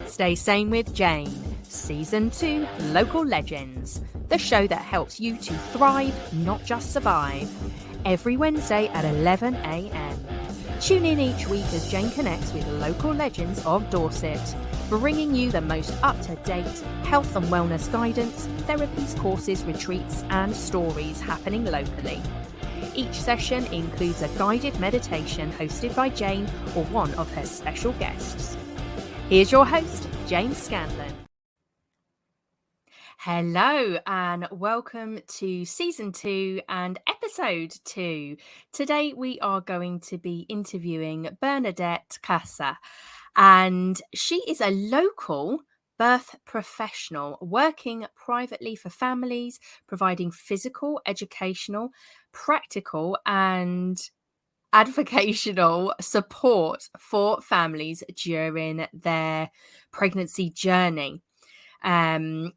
Stay Sane with Jane, Season 2, Local Legends, the show that helps you to thrive, not just survive. Every Wednesday at 11 a.m. Tune in each week as Jane connects with local legends of Dorset, bringing you the most up-to-date health and wellness guidance, therapies, courses, retreats, and stories happening locally. Each session includes a guided meditation hosted by Jane or one of her special guests. Here's your host, Jane Scanlan. Hello and welcome to Season 2 and Episode 2. Today we are going to be interviewing Bernadett Kasza, and she is a local birth professional working privately for families, providing physical, educational, practical and advocational support for families during their pregnancy journey and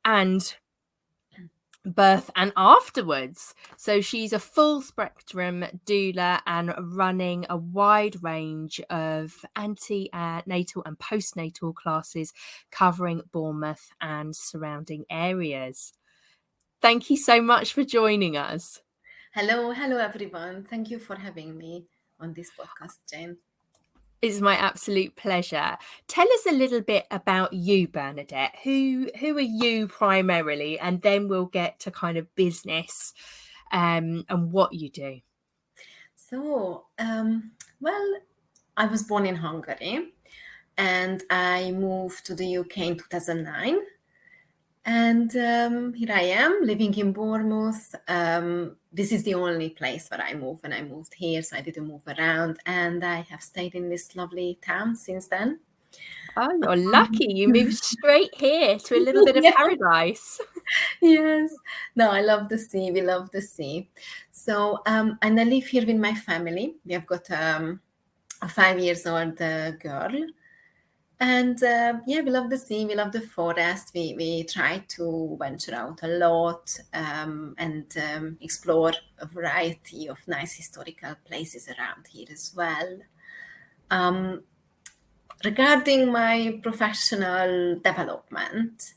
birth and afterwards. So she's a full spectrum doula and running a wide range of antenatal and postnatal classes covering Bournemouth and surrounding areas. Thank you so much for joining us. Hello everyone. Thank you for having me on this podcast, Jane. It's my absolute pleasure. Tell us a little bit about you, Bernadett. Who are you primarily? And then we'll get to kind of business and what you do. So, well, I was born in Hungary and I moved to the UK in 2009. And here I am living in Bournemouth. This is the only place where I moved when I moved here, so I didn't move around. And I have stayed in this lovely town since then. Oh, you're lucky. You moved straight here to a little bit of paradise. Yes. No, I love the sea. We love the sea. So, and I live here with my family. We have got a 5-year-old girl. And we love the sea, we love the forest, we try to venture out a lot and explore a variety of nice historical places around here as well. Regarding my professional development,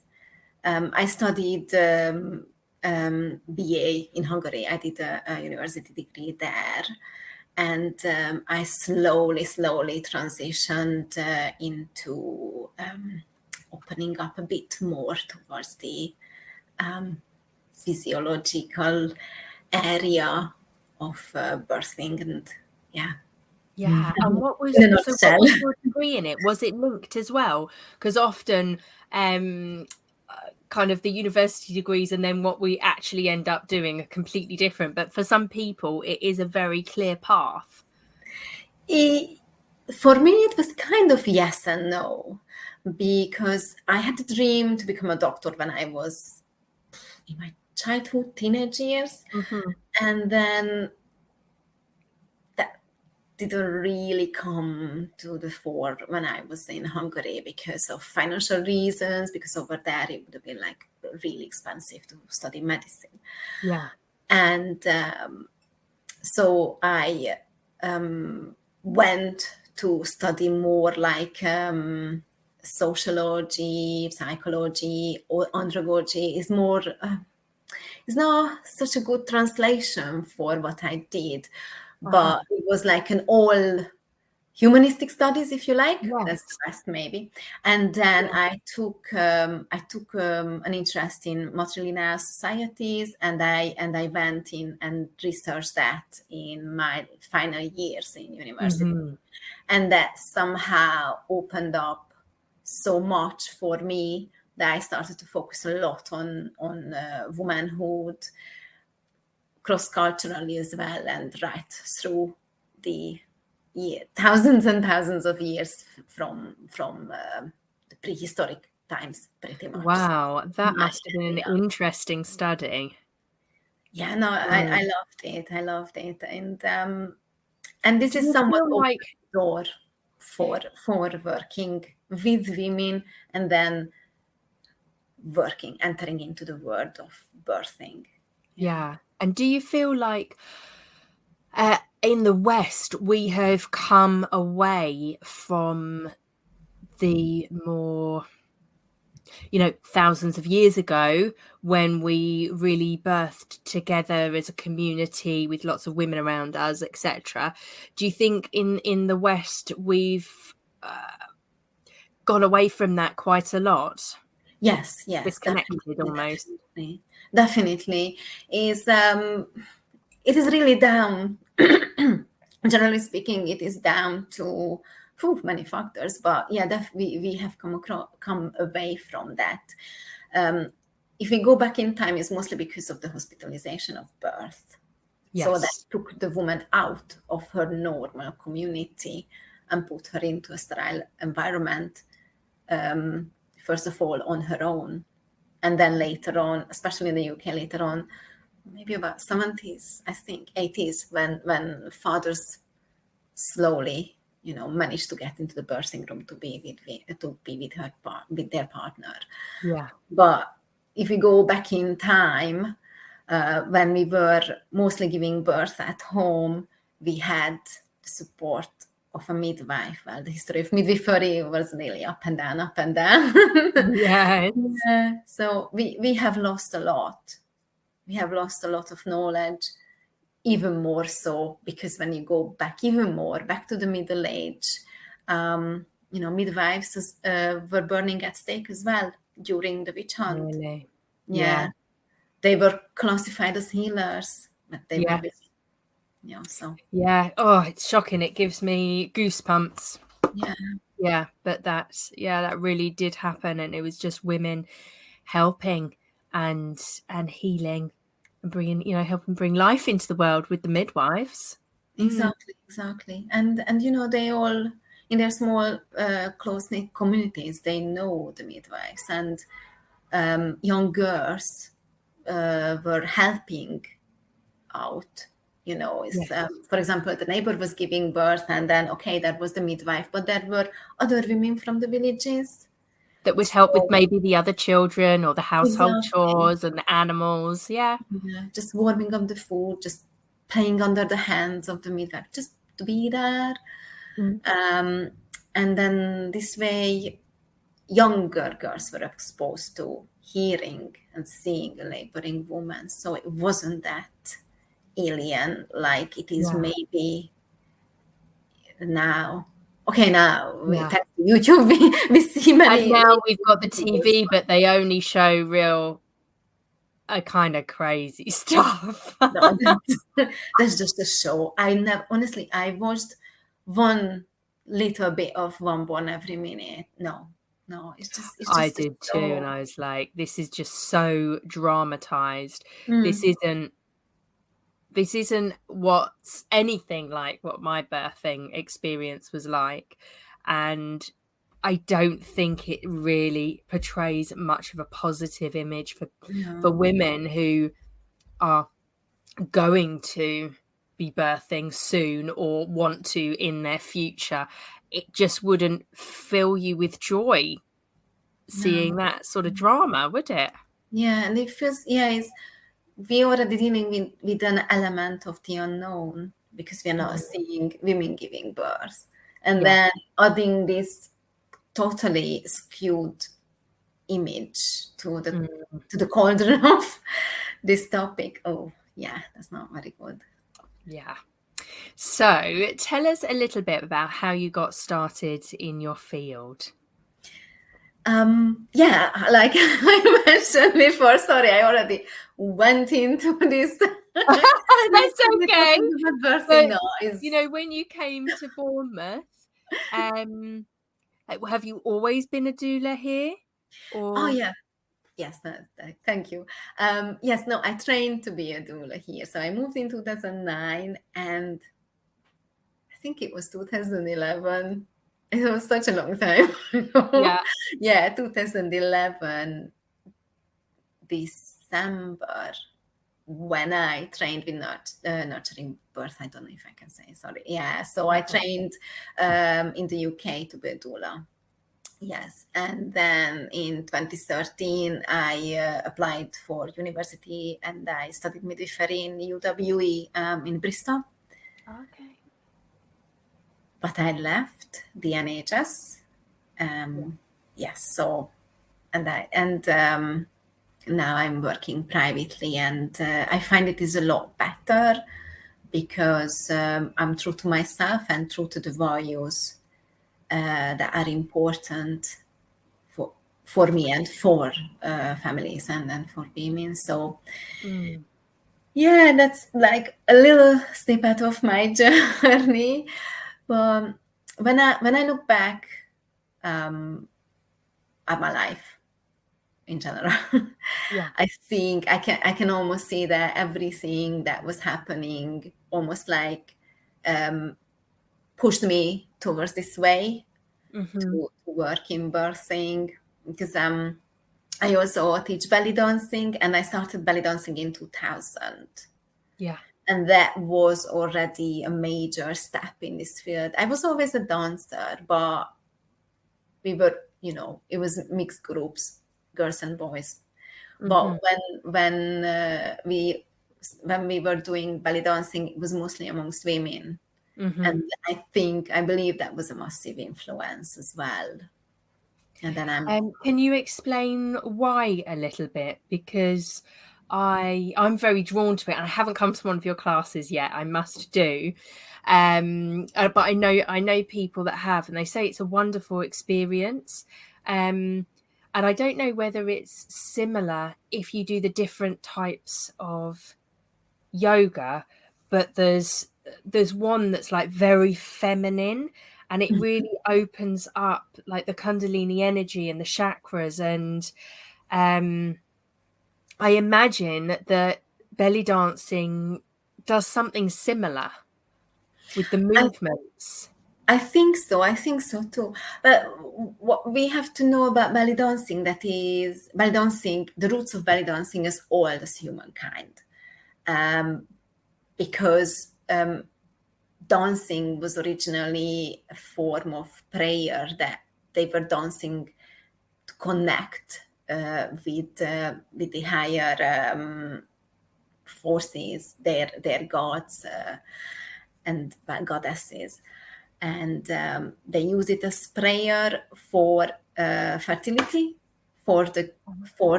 I studied BA in Hungary. I did a university degree there. And I slowly transitioned into opening up a bit more towards the physiological area of birthing, and Yeah. And what was your degree in it? Was it linked as well? Because often kind of the university degrees and then what we actually end up doing are completely different. But for some people, it is a very clear path. For me, it was kind of yes and no, because I had a dream to become a doctor when I was in my childhood, teenage years. Mm-hmm. And then that didn't really come to the fore when I was in Hungary because of financial reasons, because over there it would have been like really expensive to study medicine. Yeah. And so I went to study more like sociology, psychology, or andragogy is more, is not such a good translation for what I did. But it was like an all humanistic studies, if you like. Yes. That's the best, maybe. And then I took an interest in matrilineal societies, and I went in and researched that in my final years in university. Mm-hmm. And that somehow opened up so much for me that I started to focus a lot on womanhood, cross-culturally as well, and right through the thousands and thousands of years from the prehistoric times, pretty much. Wow, that must have been an interesting study. Yeah, no, I loved it, and this is somewhat like a door for working with women and then entering into the world of birthing. Yeah. And do you feel like in the West, we have come away from the more thousands of years ago, when we really birthed together as a community with lots of women around us, etc. Do you think in the West we've gone away from that quite a lot? Yes, Disconnected almost. definitely. It is really down. Generally speaking, it is down to many factors, but we have come away from that. If we go back in time, it's mostly because of the hospitalization of birth. Yes. So that took the woman out of her normal community and put her into a sterile environment, first of all on her own, and then later on, especially in the UK, later on, maybe about 70s, I think 80s, when fathers slowly, managed to get into the birthing room to be with their partner. Yeah. But if we go back in time, when we were mostly giving birth at home, we had the support of a midwife. Well, the history of midwifery was really up and down. Yes. So we have lost a lot. We have lost a lot of knowledge, even more so because when you go back even more, back to the Middle Age, midwives were burning at stake as well during the witch hunt. Really? Yeah. They were classified as healers, but they were, so. Yeah. Oh, it's shocking. It gives me goosebumps. Yeah. Yeah, but that really did happen, and it was just women helping and healing and bringing, helping bring life into the world with the midwives. Exactly. And they all, in their small, close-knit communities, they know the midwives, and young girls were helping out. For example, the neighbor was giving birth, and then that was the midwife, but there were other women from the villages that would help with maybe the other children or the household chores and the animals. Yeah, just warming up the food, just playing under the hands of the midwife, just to be there. And then this way, younger girls were exposed to hearing and seeing a laboring woman, so it wasn't that alien like it is maybe now. Now thanks to YouTube we see many, and now we've got the TV, but they only show real kind of crazy stuff. No, that's just a show. I watched one little bit of One Born every minute. No, it's just I did too, and I was like, this is just so dramatized. This isn't what's anything like what my birthing experience was like. And I don't think it really portrays much of a positive image for women who are going to be birthing soon or want to in their future. It just wouldn't fill you with joy seeing that sort of drama, would it? Yeah, and it feels, we're already dealing with an element of the unknown because we are not seeing women giving birth. And then adding this totally skewed image to the cauldron of this topic. Oh, yeah, that's not very good. Yeah. So tell us a little bit about how you got started in your field. Like I mentioned before, sorry, I already went into this. That's okay. But, when you came to Bournemouth, have you always been a doula here? Or... Oh, yeah. Yes, thank you. I trained to be a doula here. So I moved in 2009, and I think it was 2011. It was such a long time. Yeah, 2011, December, when I trained with nurturing birth. I don't know if I can say, sorry. Yeah, so I trained in the UK to be a doula. Yes, and then in 2013, I applied for university, and I studied midwifery in UWE in Bristol. Okay. But I left the NHS. Yes, so now I'm working privately, and I find it is a lot better because I'm true to myself and true to the values that are important for me and for families and for women. So yeah, that's like a little snippet of my journey. But when I look back at my life in general, Yeah. I think I can almost see that everything that was happening almost like pushed me towards this way to work in birthing, because I also teach belly dancing, and I started belly dancing in 2000. Yeah. And that was already a major step in this field. I was always a dancer, but we were, it was mixed groups, girls and boys. But when we were doing belly dancing, it was mostly amongst women. And I believe that was a massive influence as well. And then Can you explain why a little bit? Because I'm very drawn to it. I haven't come to one of your classes yet. I must do. But I know people that have, and they say it's a wonderful experience. And I don't know whether it's similar if you do the different types of yoga, but there's one that's like very feminine, and it really opens up like the Kundalini energy and the chakras. And I imagine that belly dancing does something similar with the movements. I think so too. But what we have to know about belly dancing, the roots of belly dancing is old as humankind. Because dancing was originally a form of prayer that they were dancing to connect with the higher forces, their gods and goddesses. And they use it as prayer for fertility, for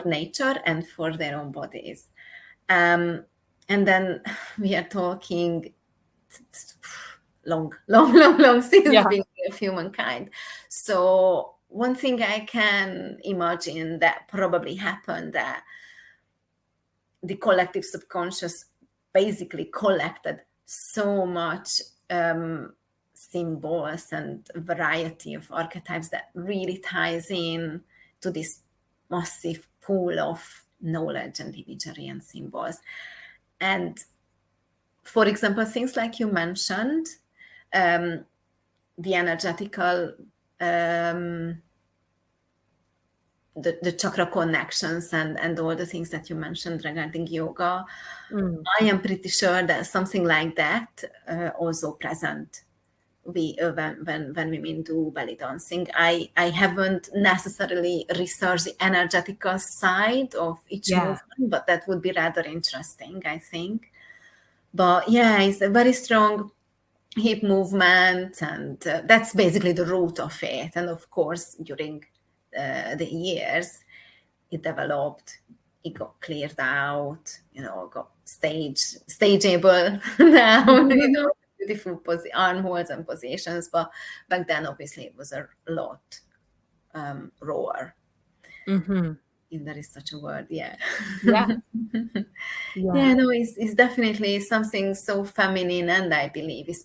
nature, and for their own bodies. And then we are talking long since being of humankind. So one thing I can imagine that probably happened, that the collective subconscious basically collected so much symbols and variety of archetypes that really ties in to this massive pool of knowledge and imagery and symbols. And for example, things like you mentioned, the energetical, the chakra connections and all the things that you mentioned regarding yoga, I am pretty sure that something like that also present when women do belly dancing. I haven't necessarily researched the energetical side of each movement, but that would be rather interesting, I think. But yeah, it's a very strong hip movement, and that's basically the root of it. And of course, during the years, it developed, it got cleared out, got stageable now, beautiful armholds and positions. But back then, obviously, it was a lot rawer. If there is such a word, yeah. No, it's definitely something so feminine, and I believe is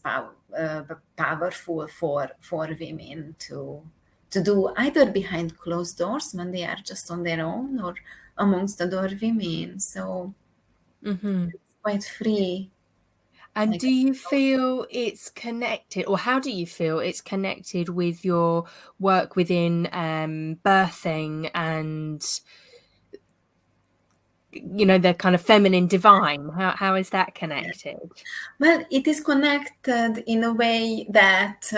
powerful for women to do, either behind closed doors when they are just on their own, or amongst other women. So it's quite free. And do you feel it's connected, or how do you feel it's connected with your work within birthing and, the kind of feminine divine? How is that connected? Well, it is connected in a way that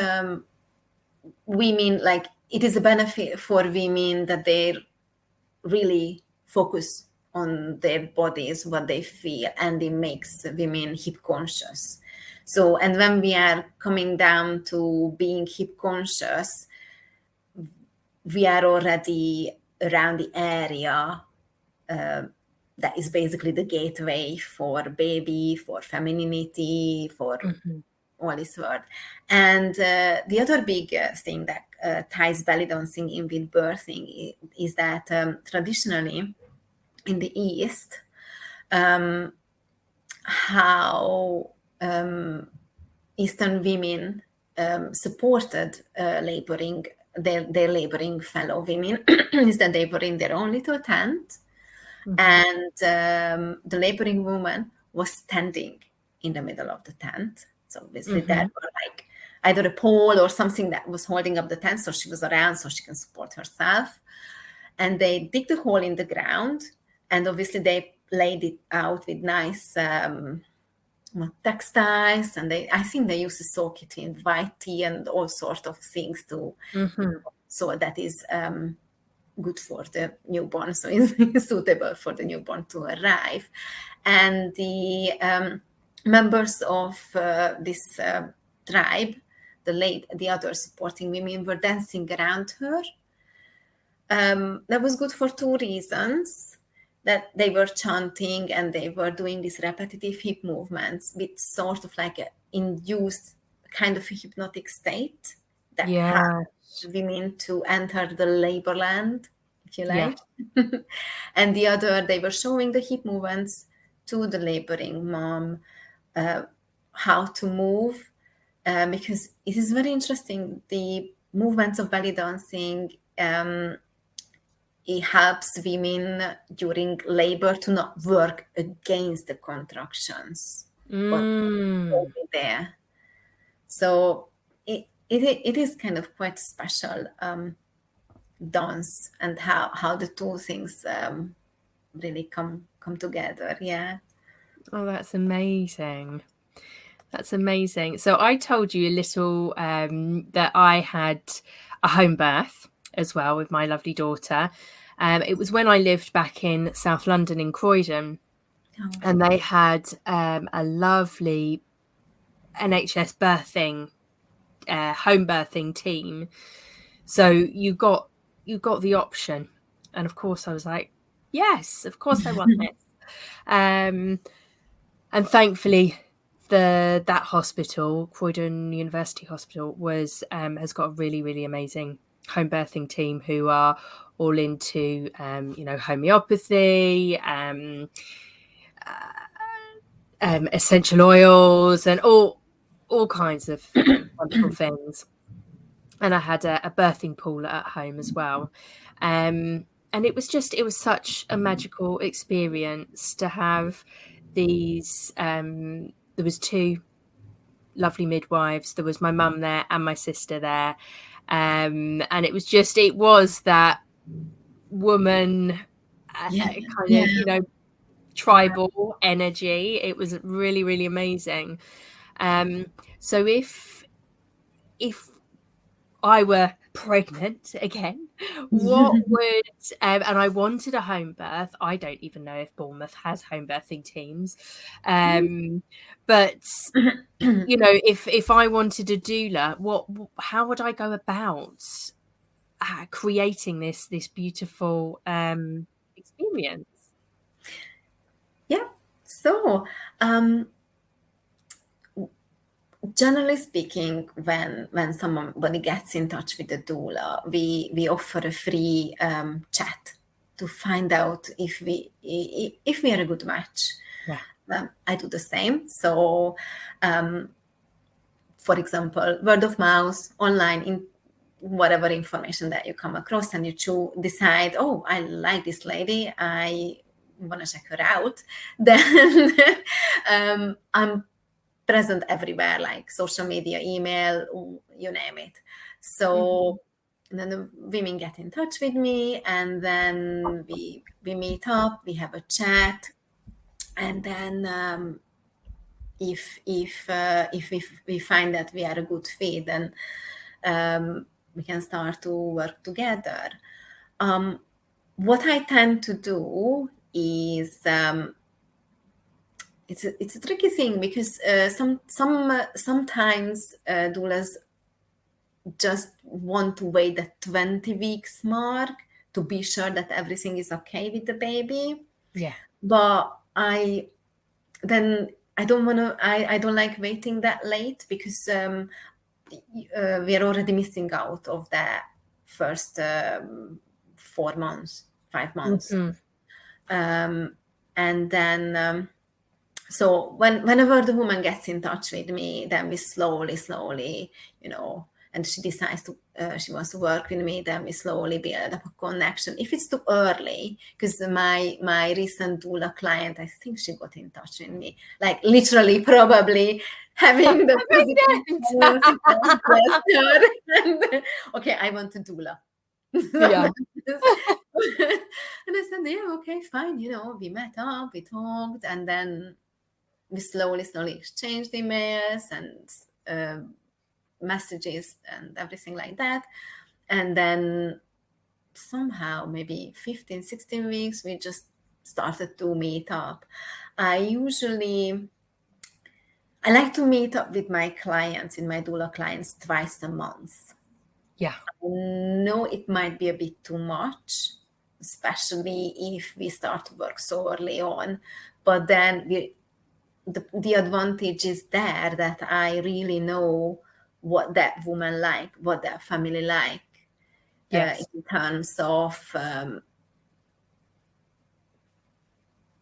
women, like, it is a benefit for women that they really focus on their bodies, what they feel, and it makes women hip conscious. So, and when we are coming down to being hip conscious, we are already around the area that is basically the gateway for baby, for femininity, for all this word. And the other big thing that ties belly dancing in with birthing is that traditionally in the East, how Eastern women supported laboring their laboring fellow women is that they were in their own little tent, and the laboring woman was standing in the middle of the tent. So obviously there were like either a pole or something that was holding up the tent, so she was around so she can support herself. And they digged a hole in the ground, and obviously they laid it out with nice textiles, and I think they used to soak it in white tea and all sorts of things to so that is good for the newborn, so it's suitable for the newborn to arrive. And the members of this tribe, the other supporting women, were dancing around her. That was good for two reasons: that they were chanting and they were doing these repetitive hip movements with sort of like an induced kind of a hypnotic state that helps women to enter the labor land, if you like. And the other, they were showing the hip movements to the laboring mom, how to move, because it is very interesting. The movements of belly dancing, it helps women during labor to not work against the contractions, but over there. So it is kind of quite special dance, and how the two things really come together. Yeah. Oh, that's amazing. That's amazing. So I told you a little that I had a home birth as well with my lovely daughter. It was when I lived back in South London in Croydon, and they had a lovely NHS birthing, home birthing team. So you got the option, and of course I was like, yes, of course I want this. And thankfully, that hospital, Croydon University Hospital, has got a really, really amazing home birthing team who are all into homeopathy, essential oils, and all kinds of wonderful things. And I had a birthing pool at home as well. And it was such a magical experience to have these. There was two lovely midwives. There was my mum there and my sister there. And it was that woman kind of, tribal energy. It was really, really amazing. So if I were pregnant again, what would and I wanted a home birth. I don't even know if Bournemouth has home birthing teams, but if I wanted a doula, how would I go about creating this beautiful experience? Yeah. So generally speaking, when somebody gets in touch with the doula, we offer a free chat to find out if we are a good match. Yeah. I do the same. So, for example, word of mouth, online, in whatever information that you come across, and you decide, oh, I like this lady, I want to check her out. Then I'm present everywhere, like social media, email, you name it. So then the women get in touch with me, and then we meet up, we have a chat, and then if we find that we are a good fit, then we can start to work together. What I tend to do is it's a tricky thing, because sometimes doulas just want to wait the 20 weeks mark to be sure that everything is okay with the baby. Yeah. But I don't like waiting that late, because we are already missing out of the first 4 months, 5 months. And then so whenever the woman gets in touch with me, then we slowly, and she decides to she wants to work with me, then we slowly build up a connection. If it's too early, because my recent doula client, I think she got in touch with me, like literally probably having the positive and okay, I want a doula. Yeah. And I said, yeah, okay, fine. We met up, we talked, and then we slowly exchanged emails and messages and everything like that. And then somehow, maybe 15, 16 weeks, we just started to meet up. I like to meet up with my clients, in my doula clients, twice a month. Yeah. I know it might be a bit too much, especially if we start to work so early on. But then the advantage is there that I really know what that woman like, what that family like, Yes. in terms of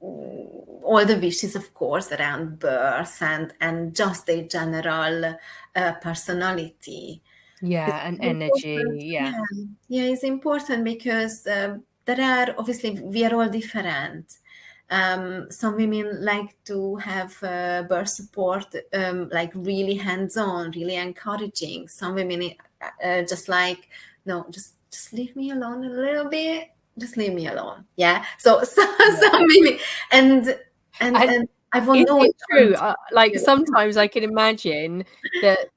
all the wishes, of course, around birth and just a general personality. Yeah, and energy. Yeah. It's important because there are, obviously, we are all different. Some women like to have birth support, like really hands-on, really encouraging. Some women just like, no, just leave me alone a little bit. Just leave me alone. Yeah. So some women, and I won't know. It's true. Like sometimes I can imagine that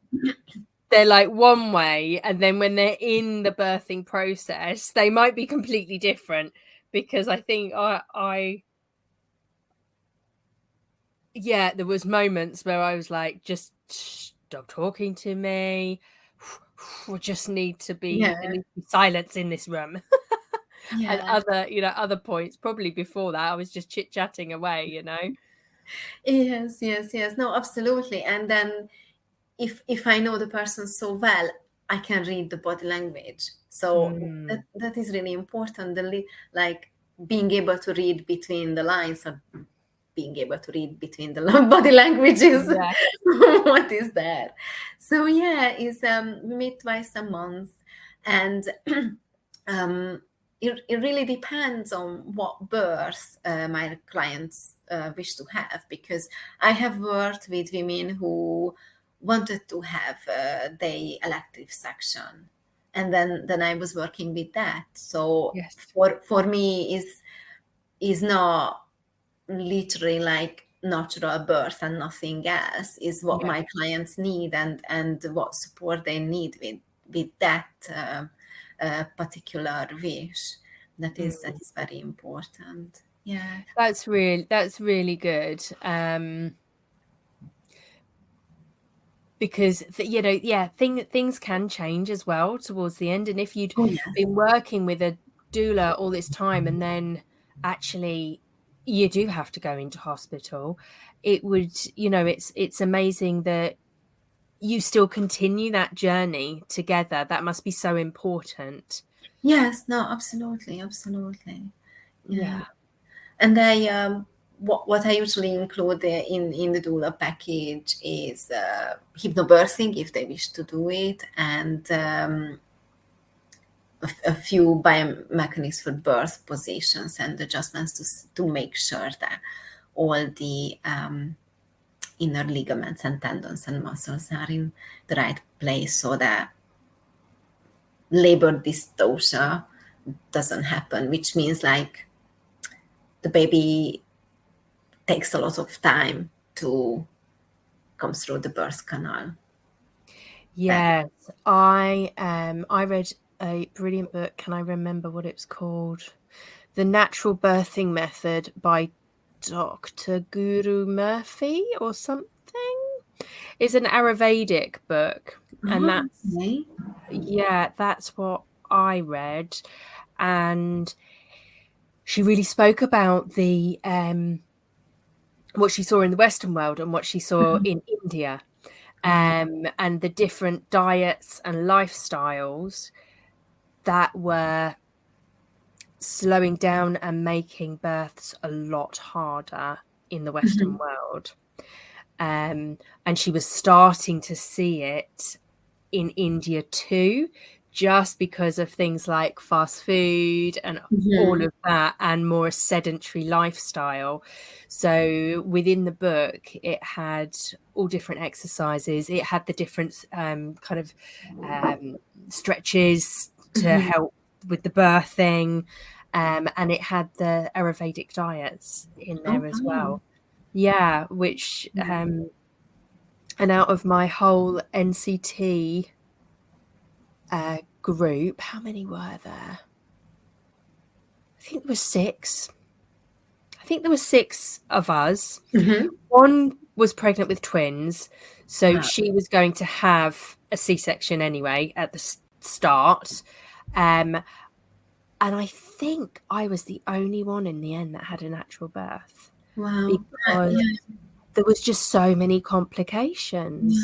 they're like one way, and then when they're in the birthing process, they might be completely different. Because I think there was moments where I was like, just stop talking to me. We just need to be, there needs to be silence in this room. And other points, probably before that, I was just chit-chatting away, Yes. No, absolutely. And then if I know the person so well, I can read the body language. So that is really important. Like being able to read between the lines, or being able to read between the body languages, what is there. So we meet twice a month, and it really depends on what birth my clients wish to have, because I have worked with women who wanted to have the elective section, and then I was working with that. So for me is not literally like natural birth and nothing else, is what my clients need and what support they need with that particular wish. That is very important. Yeah, that's really good. Because things can change as well towards the end. And if you'd been working with a doula all this time, and then actually you do have to go into hospital, it would, it's amazing that you still continue that journey together. That must be so important. Yes, no, absolutely. Yeah. And what I usually include in the doula package is hypnobirthing, if they wish to do it, and a few biomechanics for birth positions and adjustments to make sure that all the inner ligaments and tendons and muscles are in the right place, so that labor dystocia doesn't happen, which means like the baby takes a lot of time to come through the birth canal. Yes, I read a brilliant book. Can I remember what it's called? The Natural Birthing Method by Dr. Guru Murphy or something. It's an Ayurvedic book, and that's what I read. and she really spoke about the what she saw in the Western world and what she saw in India, and the different diets and lifestyles that were slowing down and making births a lot harder in the Western world. And she was starting to see it in India too, just because of things like fast food and all of that, and more sedentary lifestyle. So within the book, it had all different exercises. It had the different kind of stretches to help with the birthing, and it had the Ayurvedic diets in there as well. Yeah, which and out of my whole NCT group, how many were there? I think there were 6. I think there were 6 of us. One was pregnant with twins, so she was going to have a C-section anyway at the start. And I think I was the only one in the end that had a natural birth. Wow. Because there was just so many complications.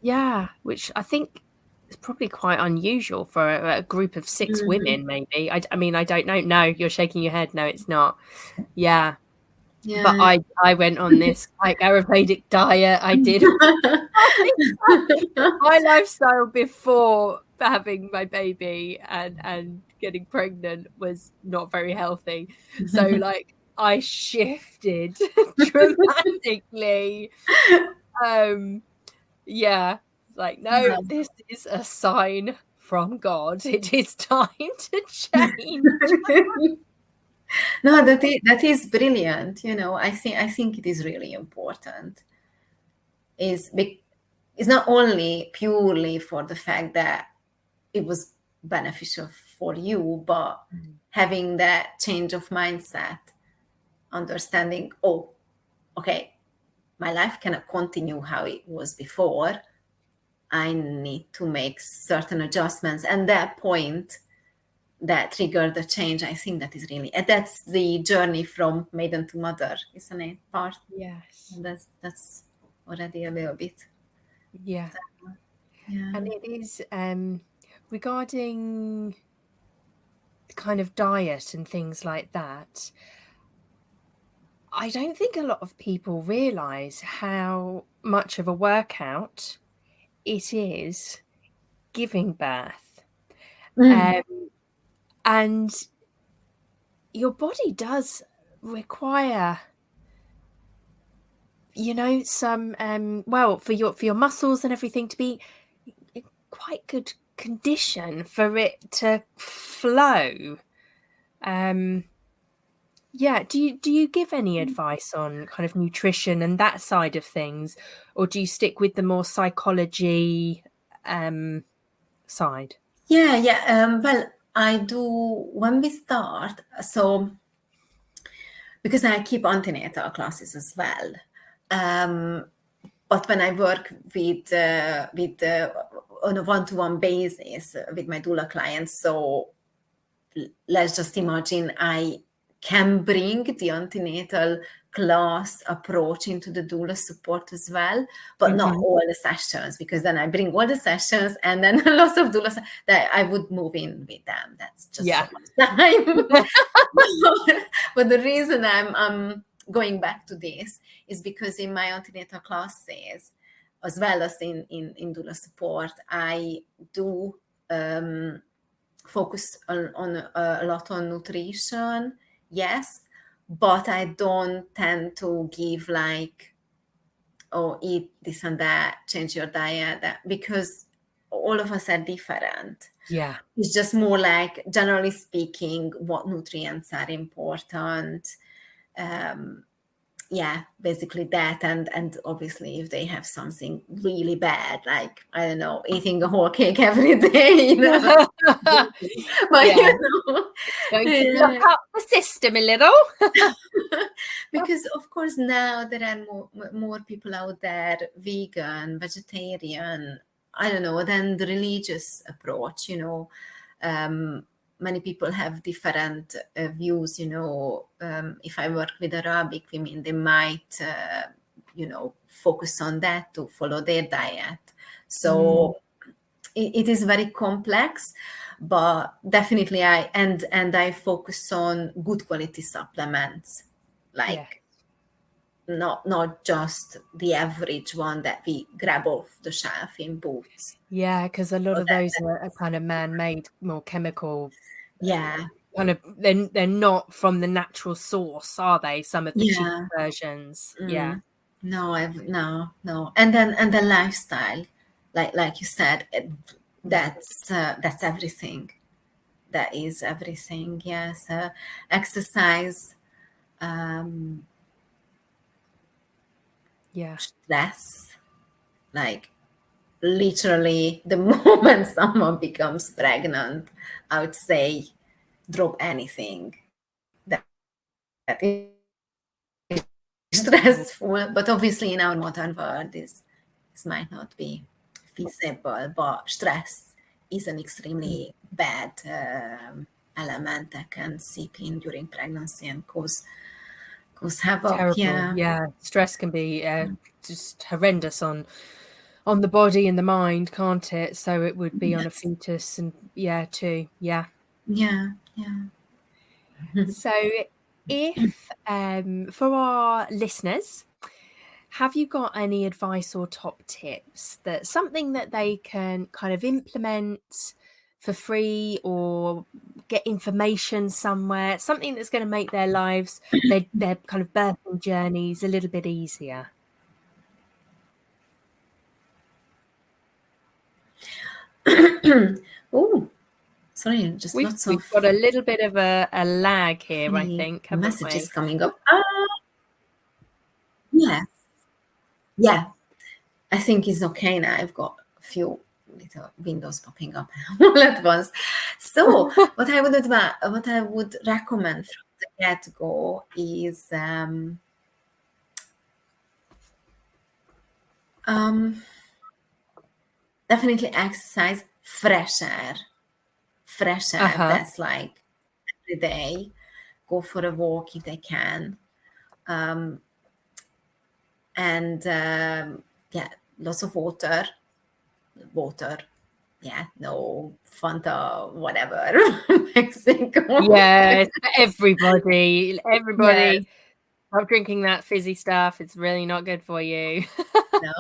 Yeah, which I think is probably quite unusual for a group of 6 women, maybe. I mean, I don't know. No, you're shaking your head. No, it's not. Yeah. But I went on this like Ayurvedic diet. I did my lifestyle before having my baby and getting pregnant was not very healthy. So like I shifted dramatically. Yeah, like, no, this is a sign from God. It is time to change. No, that is brilliant. You know, I think it is really important. It's not only purely for the fact that it was beneficial for you, but having that change of mindset, understanding, oh, okay, my life cannot continue how it was before. I need to make certain adjustments. And that point that triggered the change, I think that is really, and that's the journey from maiden to mother, isn't it? Part. Yes. And that's already a little bit. Yeah. And it is regarding kind of diet and things like that. I don't think a lot of people realize how much of a workout it is giving birth. And your body does require, you know, some well, for your muscles and everything to be in quite good condition for it to flow. Yeah, do you give any advice on kind of nutrition and that side of things, or do you stick with the more psychology side? Well, I do when we start. So because I keep antenatal classes as well, but when I work with on a one-to-one basis with my doula clients, so let's just imagine I can bring the antenatal class approach into the doula support as well, but not all the sessions, because then I bring all the sessions and then lots of doulas that I would move in with them. That's just so much time. But the reason I'm going back to this is because in my antenatal classes, as well as in doula support, I do focus on a lot on nutrition, yes, but I don't tend to give like, oh, eat this and that, change your diet, because all of us are different. Yeah. It's just more like, generally speaking, what nutrients are important. Basically that, and obviously if they have something really bad, like, I don't know, eating a whole cake every day, you know. But you know, going to block up the system a little. Because of course now there are more people out there, vegan, vegetarian, I don't know, than the religious approach, you know. many people have different views. If I work with Arabic women, they might, focus on that to follow their diet. So it is very complex, but definitely I focus on good quality supplements, like not just the average one that we grab off the shelf in Boots. Yeah, because a lot of those are kind of man-made, more chemical. Yeah. Kind of, they're not from the natural source, are they? Some of the cheap versions. Yeah. No, and the lifestyle, like you said, that's everything. That is everything. Yes, exercise, stress, like literally the moment someone becomes pregnant, I would say drop anything that is stressful. But obviously in our modern world this might not be feasible, but stress is an extremely bad element that can seep in during pregnancy and cause havoc. Terrible. Yeah, stress can be just horrendous on the body and the mind, can't it? So it would be on a fetus, and too. Yeah. So if for our listeners, have you got any advice or top tips, that something that they can kind of implement for free or get information somewhere, something that's going to make their lives, their kind of birthing journeys a little bit easier? Oh, sorry, just We've got a little bit of a lag here, I think. Messages coming up. Yes. Yeah, I think it's okay now. I've got a few little windows popping up all at once. So what I would recommend from the get-go is definitely exercise, fresh air. That's like every day. Go for a walk if they can. And lots of water. Yeah, no Fanta, whatever. Mexico. Yes, everybody. Yes. Stop drinking that fizzy stuff. It's really not good for you. No.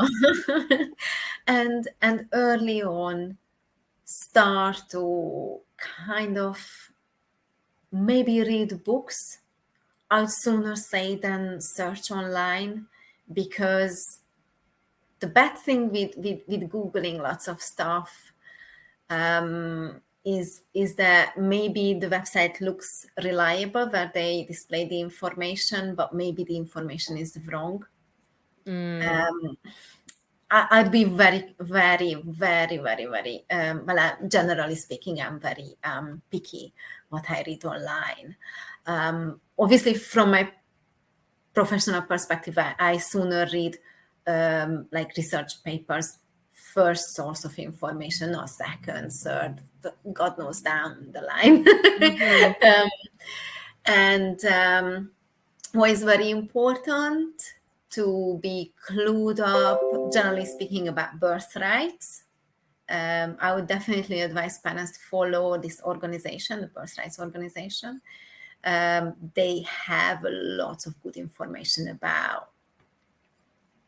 and early on, start to kind of maybe read books. I'd sooner say than search online, because the bad thing with Googling lots of stuff is that maybe the website looks reliable where they display the information, but maybe the information is wrong. I'd be very, very, very, very, very, generally speaking, I'm very picky what I read online. Obviously, from my professional perspective, I sooner read like research papers, first source of information, or second, third, God knows down the line. And what is very important, to be clued up, generally speaking, about birth rights. I would definitely advise parents to follow this organization, the Birth Rights Organization. They have lots of good information about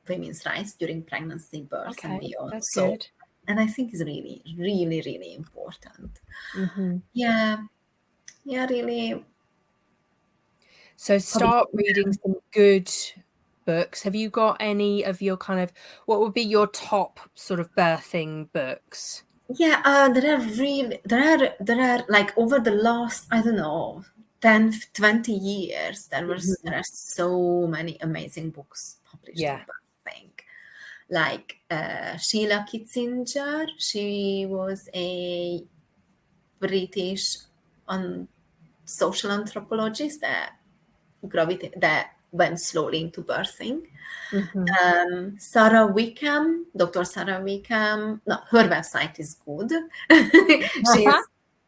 women's rights during pregnancy, birth, and beyond. That's good. And I think it's really, really, really important. Yeah, really. So start reading some good books. Have you got any of your kind of, what would be your top sort of birthing books? Yeah, there are like, over the last, I don't know, 10, 20 years, there are so many amazing books published on birthing. Like Sheila Kitzinger, she was a British social anthropologist that went slowly into birthing. Sarah Wickham, Dr. Sarah Wickham, no, her website is good. She's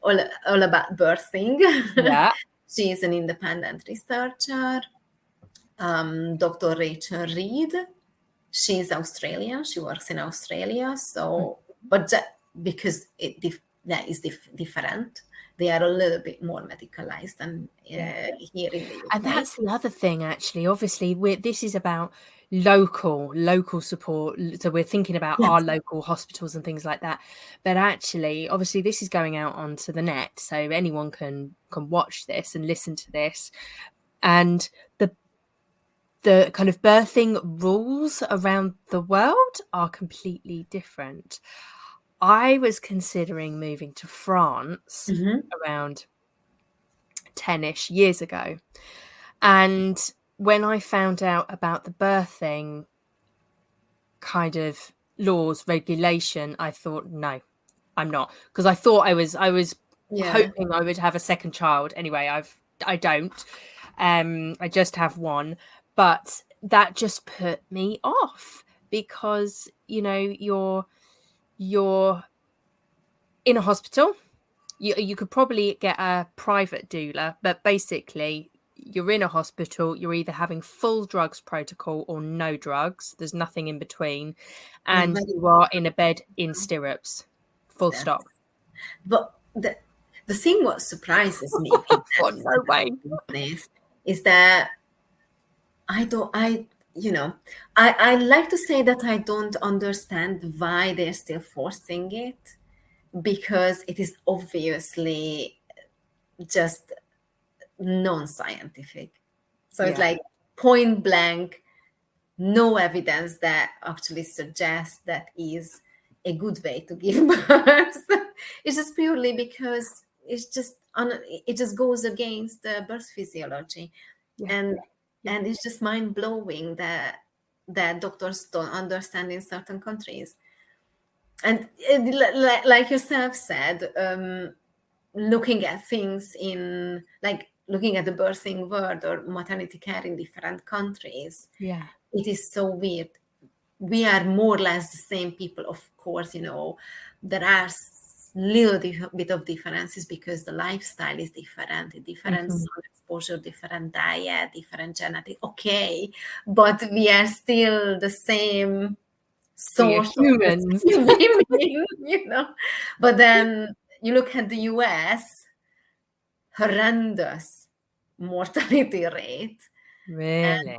all about birthing. Yeah. She is an independent researcher. Dr. Rachel Reed. She's Australian. She works in Australia. So, but because that is different, they are a little bit more medicalized than here in the UK. And that's the other thing, actually. Obviously, this is about local support. So we're thinking about our local hospitals and things like that. But actually, obviously, this is going out onto the net, so anyone can watch this and listen to this. And the kind of birthing rules around the world are completely different. I was considering moving to France around 10-ish years ago. And when I found out about the birthing kind of laws, regulation, I thought, no, I'm not. Because I thought I was hoping I would have a second child. Anyway, I don't. I just have one. But that just put me off because, you're in a hospital. You could probably get a private doula, but basically you're in a hospital, you're either having full drugs protocol or no drugs. There's nothing in between. And you are in a bed in stirrups. Full stop. But the thing what surprises me no way. is that I like to say that I don't understand why they're still forcing it, because it is obviously just non-scientific. So it's like point blank, no evidence that actually suggests that is a good way to give birth. It's just purely because it just goes against the birth physiology. And it's just mind-blowing that doctors don't understand in certain countries. And like yourself said, looking at things looking at the birthing world or maternity care in different countries, it is so weird. We are more or less the same people, of course. There are little bit of differences because the lifestyle is different, different sun exposure, different diet, different genetic. Okay, but we are still the same sort of humans. But then you look at the US, horrendous mortality rate. Really?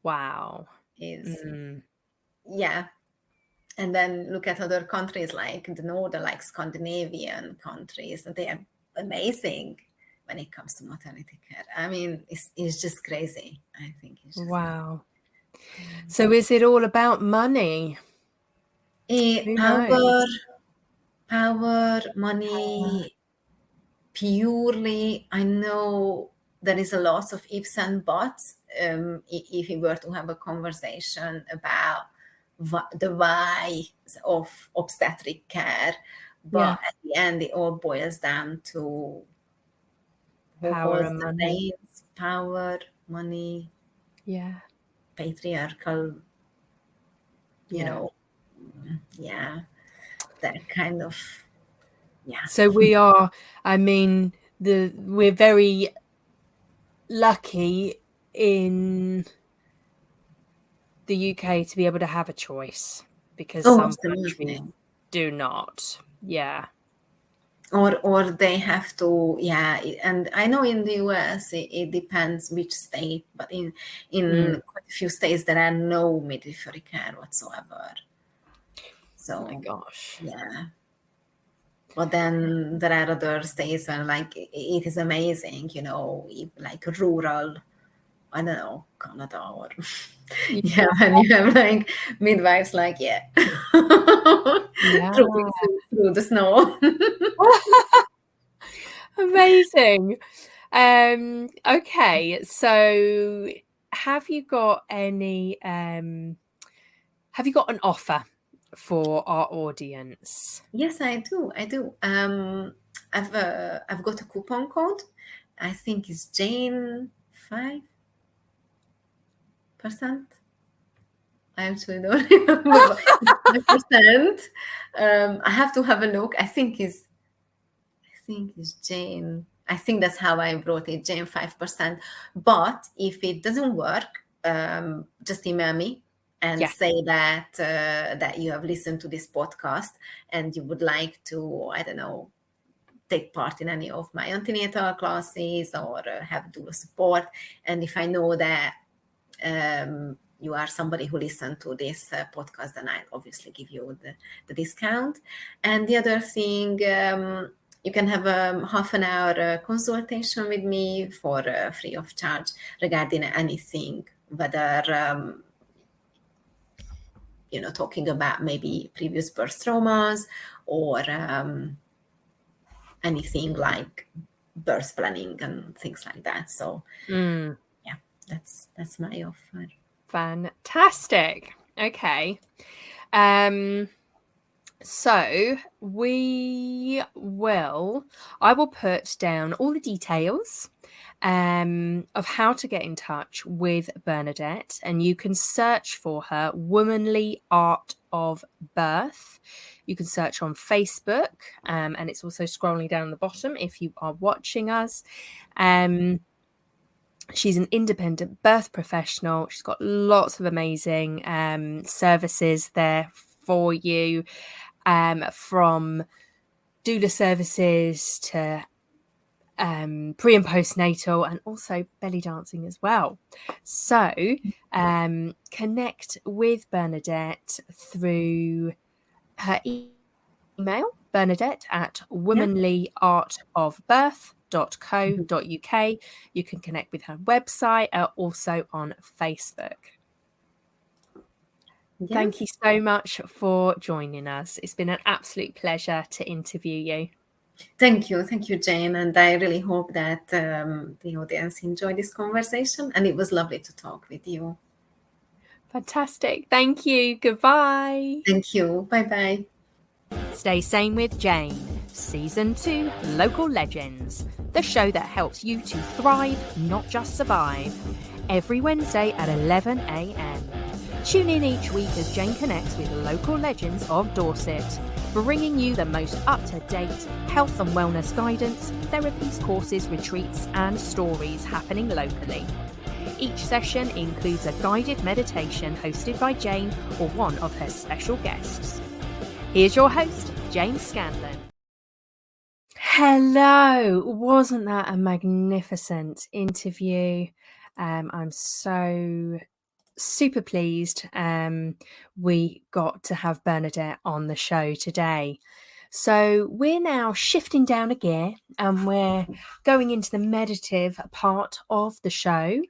Wow. And then look at other countries like the northern, like Scandinavian countries, and they are amazing when it comes to maternity care. I mean, it's just crazy. I think it's just wow. So is it all about money? Power, money, purely. I know there is a lot of ifs and buts. If we were to have a conversation about the why of obstetric care, but at the end it all boils down to power and money. Power, money, patriarchal, that kind of, So we are, I mean, we're very lucky in the UK to be able to have a choice, because some countries do not. Or they have to, and I know in the US it depends which state, but in quite a few states there are no midwifery care whatsoever. So, oh my gosh. But then there are other states where it is amazing, like rural, I don't know, Canada or and you have midwives trooping through the snow. Amazing. Okay, so have you got any have you got an offer for our audience? Yes, I do. I've got a coupon code. I think it's Jane 5%. I actually don't remember. 5%. I have to have a look. I think it's think it's Jane. I think that's how I wrote it, Jane 5%. But if it doesn't work, just email me and say that that you have listened to this podcast and you would like to, I don't know, take part in any of my antenatal classes or have doula support. And if I know that you are somebody who listened to this podcast, then I'll obviously give you the discount. And the other thing, you can have a half an hour consultation with me for free of charge regarding anything, whether talking about maybe previous birth traumas or anything like birth planning and things like that. So yeah, that's my offer. Fantastic. Okay. So I will put down all the details of how to get in touch with Bernadett, and you can search for her Womanly Art of Birth. You can search on Facebook, and it's also scrolling down the bottom if you are watching us. She's an independent birth professional. She's got lots of amazing services there for you, from doula services to pre and postnatal, and also belly dancing as well. So connect with Bernadett through her email, bernadett@womanlyartofbirth.co.uk. You can connect with her website, also on Facebook. Yes. Thank you so much for joining us. It's been an absolute pleasure to interview you. Thank you, Jane, and I really hope that the audience enjoyed this conversation, and it was lovely to talk with you. Fantastic. Thank you. Goodbye. Thank you. Bye-bye. Stay Sane with Jane, Season 2, Local Legends, the show that helps you to thrive, not just survive. Every Wednesday at 11 a.m. Tune in each week as Jane connects with local legends of Dorset, bringing you the most up-to-date health and wellness guidance, therapies, courses, retreats, and stories happening locally. Each session includes a guided meditation hosted by Jane or one of her special guests. Here's your host, Jane Scanlan. Hello, wasn't that a magnificent interview? I'm so super pleased we got to have Bernadett on the show today. So we're now shifting down a gear and we're going into the meditative part of the show.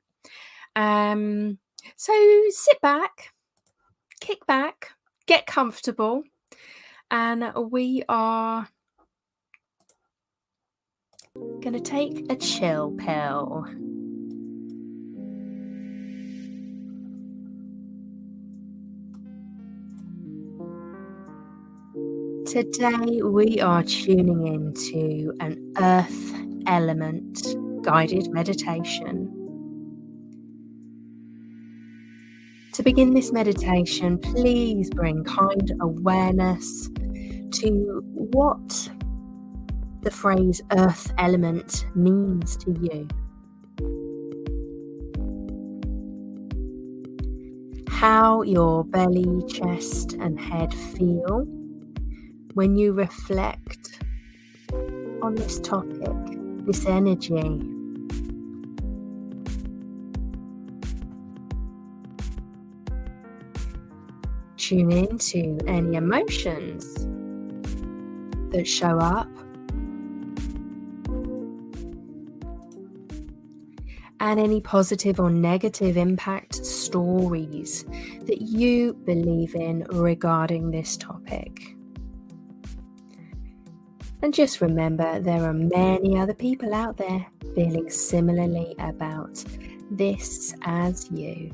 So sit back, kick back, get comfortable, and we are going to take a chill pill. Today we are tuning into an earth element guided meditation. To begin this meditation, please bring kind awareness to what the phrase earth element means to you. How your belly, chest, and head feel when you reflect on this topic, this energy. Tune in to any emotions that show up, and any positive or negative impact stories that you believe in regarding this topic. And just remember, there are many other people out there feeling similarly about this as you.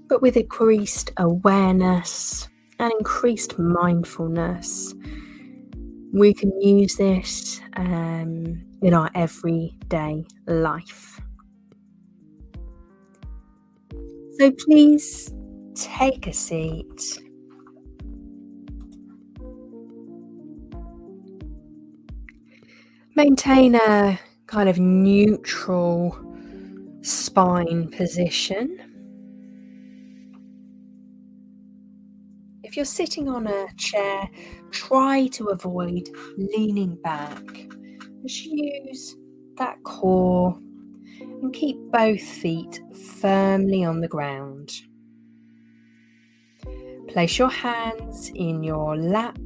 But with increased awareness and increased mindfulness, we can use this in our everyday life. So please take a seat. Maintain a kind of neutral spine position. If you're sitting on a chair, try to avoid leaning back. Just use that core and keep both feet firmly on the ground. Place your hands in your lap,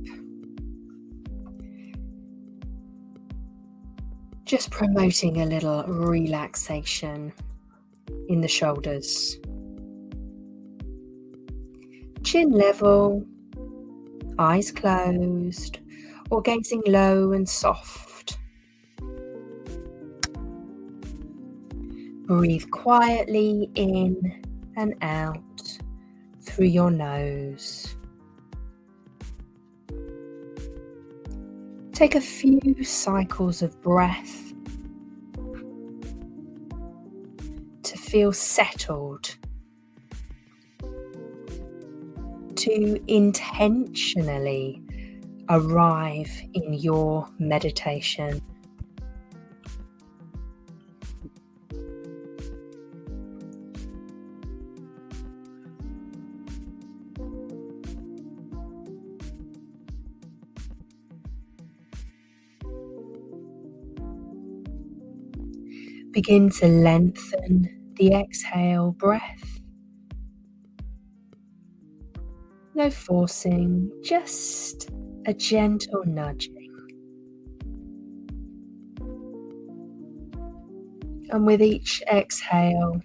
just promoting a little relaxation in the shoulders. Chin level, eyes closed, or gazing low and soft. Breathe quietly in and out through your nose. Take a few cycles of breath to feel settled, to intentionally arrive in your meditation. Begin to lengthen the exhale breath. No forcing, just a gentle nudging. And with each exhale,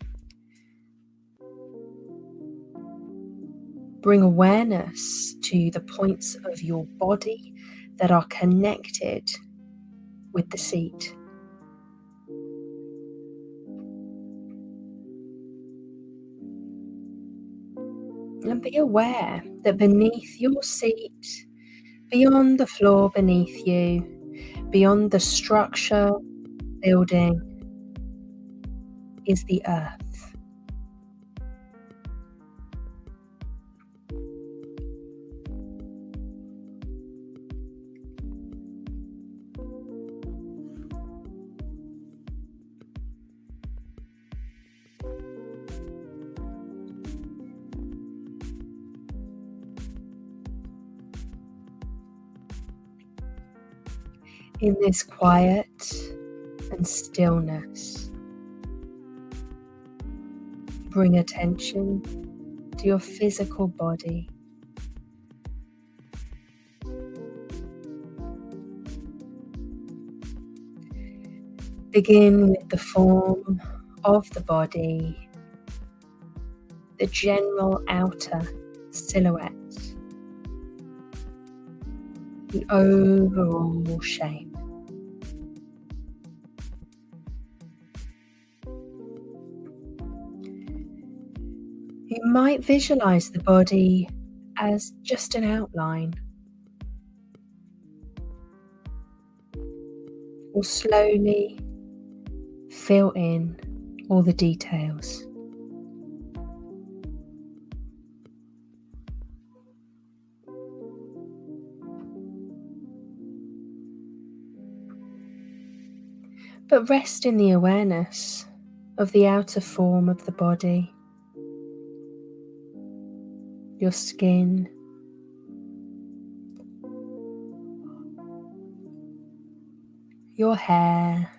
bring awareness to the points of your body that are connected with the seat. And be aware that beneath your seat, beyond the floor beneath you, beyond the structure, building, is the earth. In this quiet and stillness, bring attention to your physical body. Begin with the form of the body, the general outer silhouette, the overall shape. You might visualize the body as just an outline, or slowly fill in all the details. But rest in the awareness of the outer form of the body, your skin, your hair,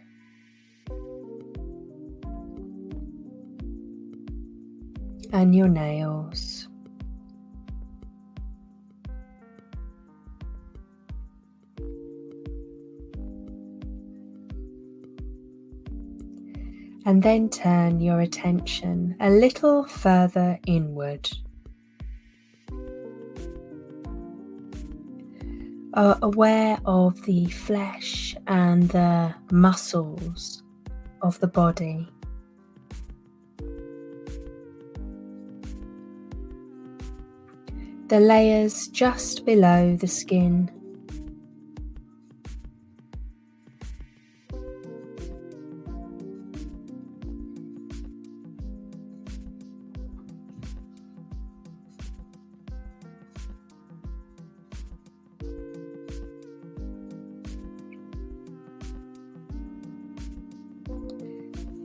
and your nails. And then turn your attention a little further inward. Aware of the flesh and the muscles of the body. The layers just below the skin.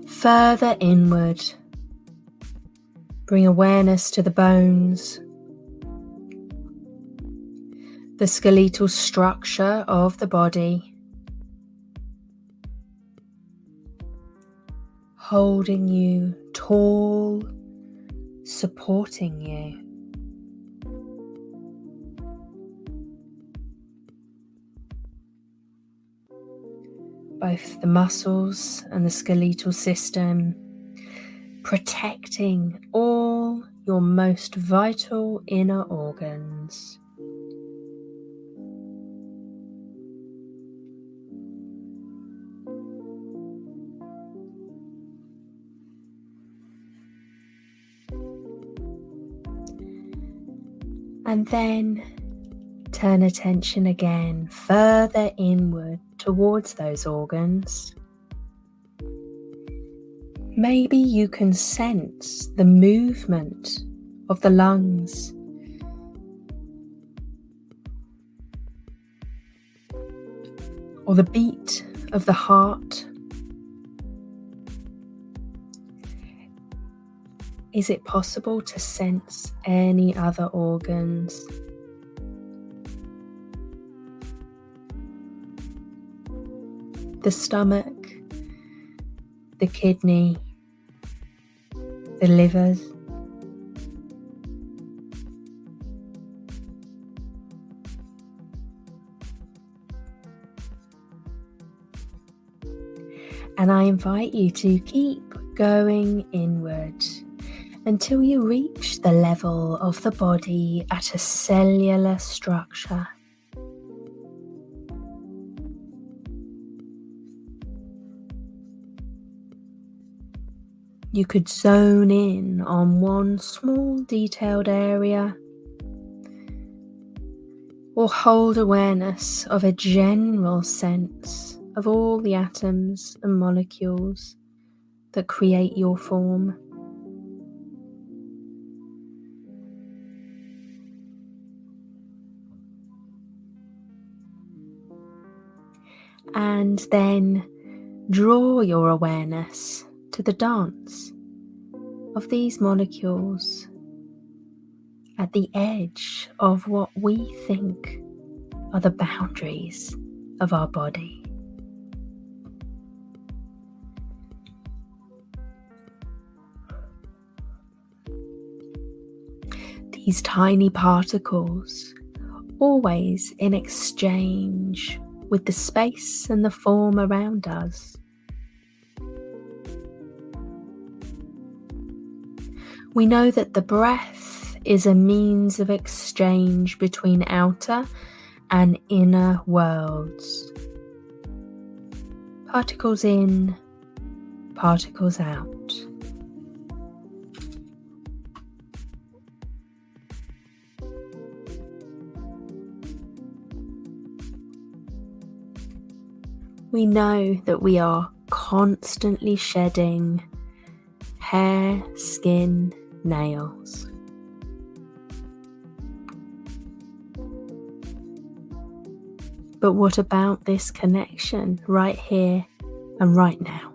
Further inward, bring awareness to the bones, the skeletal structure of the body, holding you tall, supporting you. Both the muscles and the skeletal system, protecting all your most vital inner organs. And then turn attention again further inward towards those organs. Maybe you can sense the movement of the lungs, or the beat of the heart. Is it possible to sense any other organs? The stomach, the kidney, the liver. And I invite you to keep going inward until you reach the level of the body at a cellular structure. You could zone in on one small detailed area, or hold awareness of a general sense of all the atoms and molecules that create your form. And then draw your awareness to the dance of these molecules at the edge of what we think are the boundaries of our body. These tiny particles, always in exchange with the space and the form around us. We know that the breath is a means of exchange between outer and inner worlds. Particles in, particles out. We know that we are constantly shedding hair, skin, nails. But what about this connection right here and right now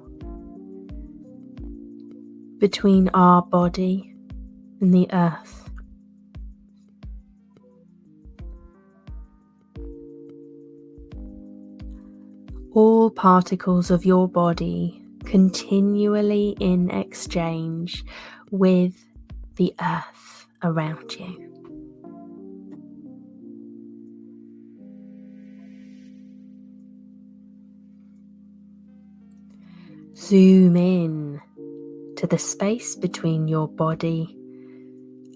between our body and the earth? All particles of your body continually in exchange with the earth around you. Zoom in to the space between your body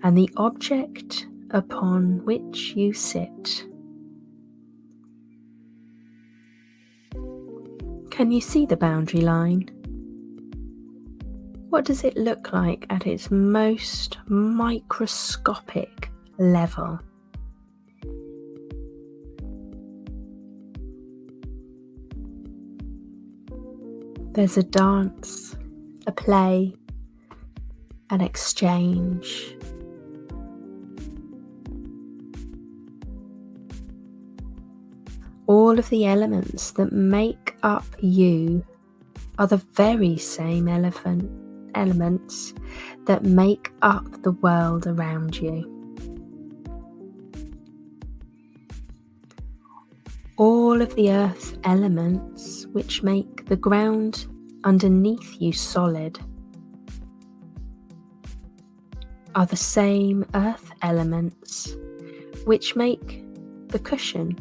and the object upon which you sit. Can you see the boundary line? What does it look like at its most microscopic level? There's a dance, a play, an exchange. All of the elements that make up you are the very same elements that make up the world around you. All of the earth elements which make the ground underneath you solid are the same earth elements which make the cushion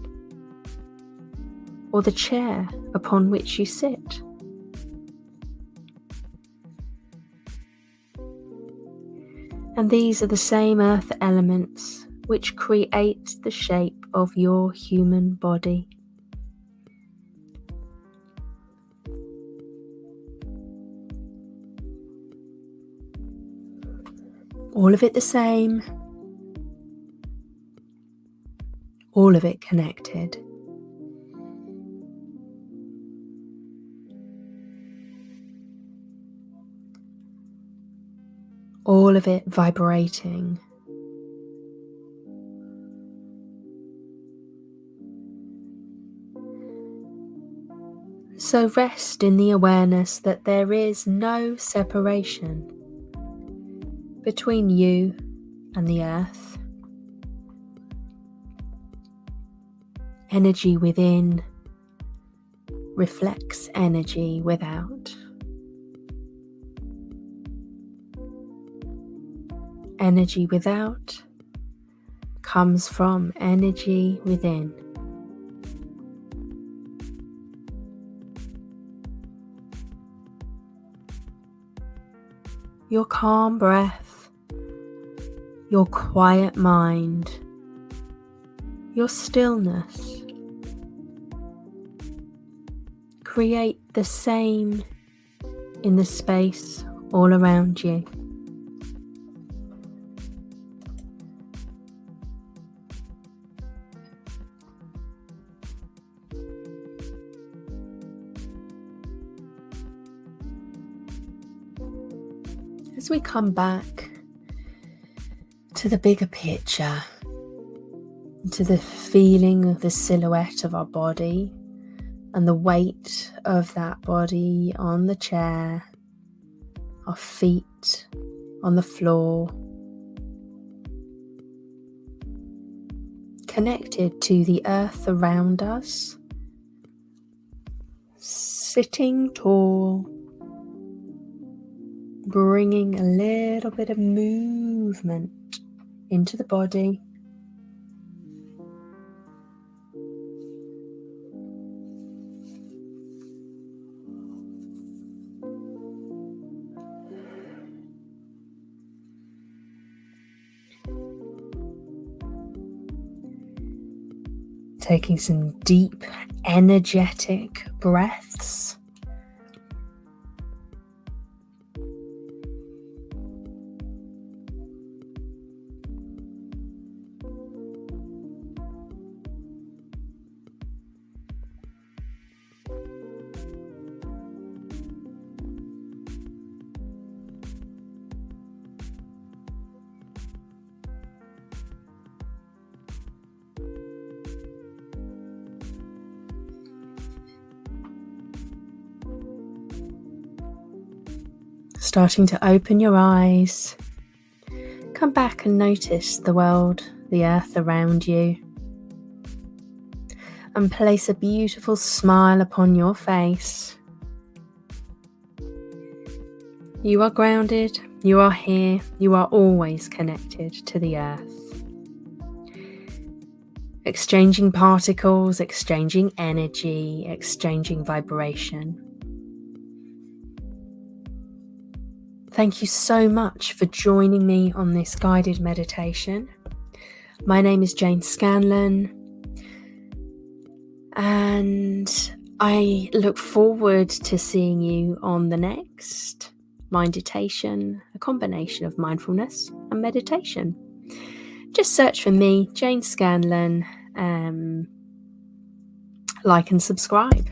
or the chair upon which you sit. And these are the same earth elements which create the shape of your human body. All of it the same, all of it connected. All of it vibrating. So rest in the awareness that there is no separation between you and the earth. Energy within reflects energy without. Energy without comes from energy within. Your calm breath, your quiet mind, your stillness create the same in the space all around you. As we come back to the bigger picture, to the feeling of the silhouette of our body and the weight of that body on the chair, our feet on the floor, connected to the earth around us, sitting tall, bringing a little bit of movement into the body. Taking some deep, energetic breaths. Starting to open your eyes, come back and notice the world, the earth around you, and place a beautiful smile upon your face. You are grounded, you are here, you are always connected to the earth. Exchanging particles, exchanging energy, exchanging vibration. Thank you so much for joining me on this guided meditation. My name is Jane Scanlan, and I look forward to seeing you on the next Minditation, a combination of mindfulness and meditation. Just search for me, Jane Scanlan, like and subscribe.